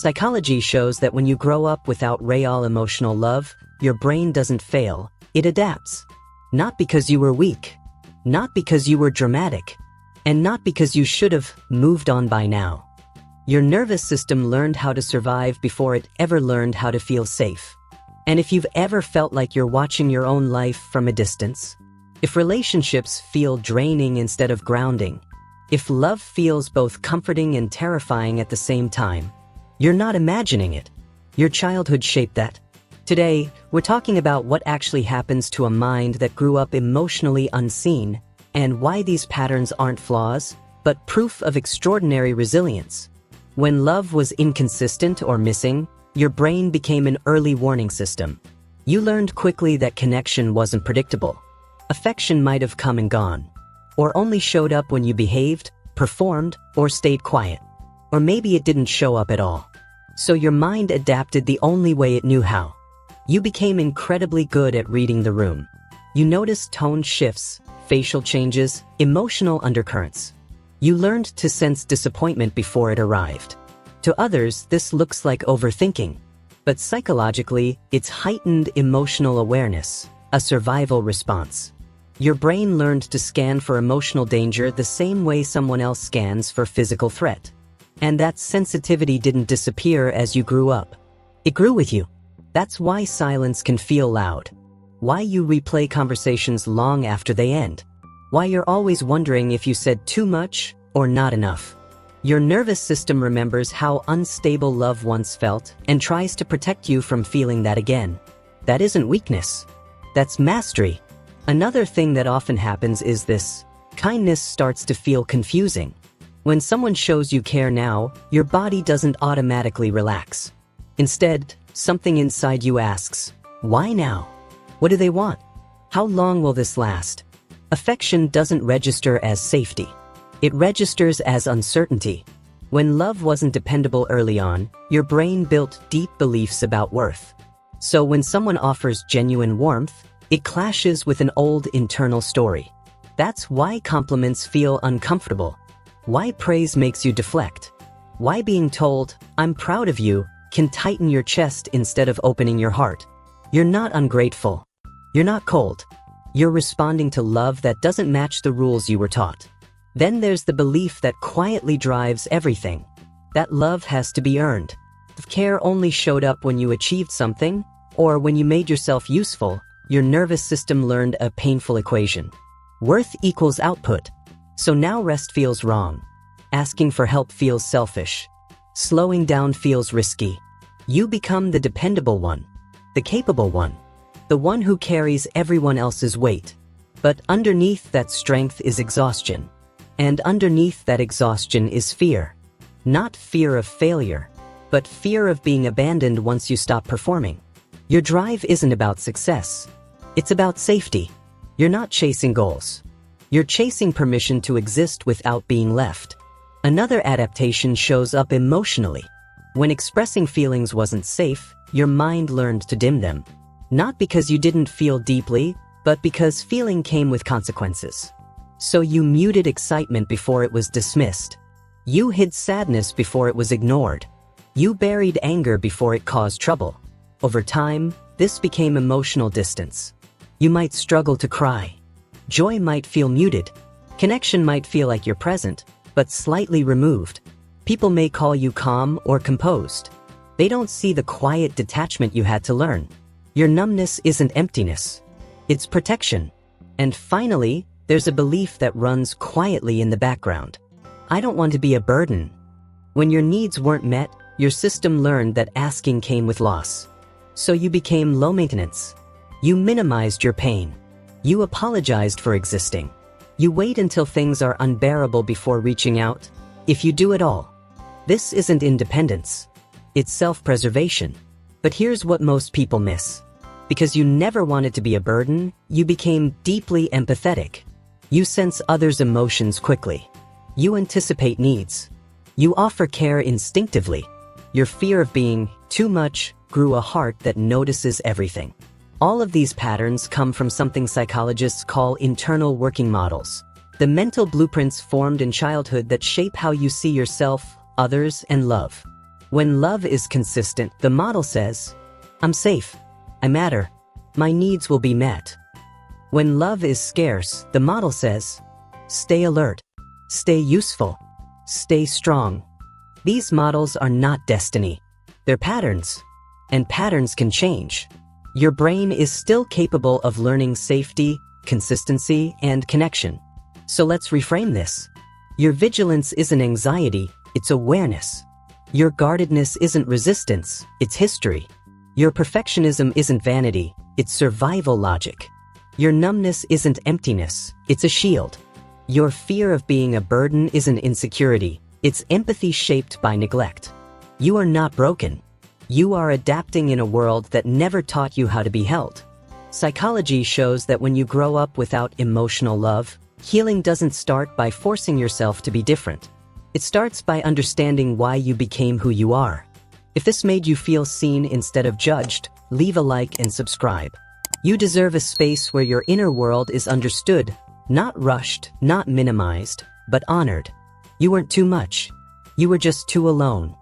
Psychology shows that when you grow up without real emotional love, your brain doesn't fail, it adapts. Not because you were weak, not because you were dramatic, and not because you should have moved on by now. Your nervous system learned how to survive before it ever learned how to feel safe. And if you've ever felt like you're watching your own life from a distance, if relationships feel draining instead of grounding, if love feels both comforting and terrifying at the same time, you're not imagining it. Your childhood shaped that. Today, we're talking about what actually happens to a mind that grew up emotionally unseen, and why these patterns aren't flaws, but proof of extraordinary resilience. When love was inconsistent or missing, your brain became an early warning system. You learned quickly that connection wasn't predictable. Affection might have come and gone, or only showed up when you behaved, performed, or stayed quiet. Or maybe it didn't show up at all. So your mind adapted the only way it knew how. You became incredibly good at reading the room. You noticed tone shifts, facial changes, emotional undercurrents. You learned to sense disappointment before it arrived. To others, this looks like overthinking, but psychologically, it's heightened emotional awareness, a survival response. Your brain learned to scan for emotional danger the same way someone else scans for physical threat. And that sensitivity didn't disappear as you grew up. It grew with you. That's why silence can feel loud. Why you replay conversations long after they end. Why you're always wondering if you said too much or not enough. Your nervous system remembers how unstable love once felt and tries to protect you from feeling that again. That isn't weakness. That's mastery. Another thing that often happens is this: kindness starts to feel confusing. When someone shows you care now, your body doesn't automatically relax. Instead, something inside you asks, why now? What do they want? How long will this last? Affection doesn't register as safety. It registers as uncertainty. When love wasn't dependable early on, your brain built deep beliefs about worth. So when someone offers genuine warmth, it clashes with an old internal story. That's why compliments feel uncomfortable. Why praise makes you deflect. Why being told, "I'm proud of you," can tighten your chest instead of opening your heart. You're not ungrateful. You're not cold. You're responding to love that doesn't match the rules you were taught. Then there's the belief that quietly drives everything. That love has to be earned. If care only showed up when you achieved something, or when you made yourself useful, your nervous system learned a painful equation. Worth equals output. So now rest feels wrong. Asking for help feels selfish. Slowing down feels risky. You become the dependable one, the capable one, the one who carries everyone else's weight. But underneath that strength is exhaustion. And underneath that exhaustion is fear. Not fear of failure, but fear of being abandoned once you stop performing. Your drive isn't about success. It's about safety. You're not chasing goals. You're chasing permission to exist without being left. Another adaptation shows up emotionally. When expressing feelings wasn't safe, your mind learned to dim them. Not because you didn't feel deeply, but because feeling came with consequences. So you muted excitement before it was dismissed. You hid sadness before it was ignored. You buried anger before it caused trouble. Over time, this became emotional distance. You might struggle to cry. Joy might feel muted. Connection might feel like you're present, but slightly removed. People may call you calm or composed. They don't see the quiet detachment you had to learn. Your numbness isn't emptiness. It's protection. And finally, there's a belief that runs quietly in the background. I don't want to be a burden. When your needs weren't met, your system learned that asking came with loss. So you became low maintenance. You minimized your pain. You apologized for existing. You wait until things are unbearable before reaching out, if you do at all. This isn't independence. It's self-preservation. But here's what most people miss. Because you never wanted to be a burden, you became deeply empathetic. You sense others' emotions quickly. You anticipate needs. You offer care instinctively. Your fear of being too much grew a heart that notices everything. All of these patterns come from something psychologists call internal working models, the mental blueprints formed in childhood that shape how you see yourself, others, and love. When love is consistent, the model says, I'm safe, I matter, my needs will be met. When love is scarce, the model says, stay alert, stay useful, stay strong. These models are not destiny, they're patterns, and patterns can change. Your brain is still capable of learning safety, consistency, and connection. So let's reframe this. Your vigilance isn't anxiety, it's awareness. Your guardedness isn't resistance, it's history. Your perfectionism isn't vanity, it's survival logic. Your numbness isn't emptiness, it's a shield. Your fear of being a burden isn't insecurity, it's empathy shaped by neglect. You are not broken. You are adapting in a world that never taught you how to be held. Psychology shows that when you grow up without emotional love, healing doesn't start by forcing yourself to be different. It starts by understanding why you became who you are. If this made you feel seen instead of judged, leave a like and subscribe. You deserve a space where your inner world is understood, not rushed, not minimized, but honored. You weren't too much. You were just too alone.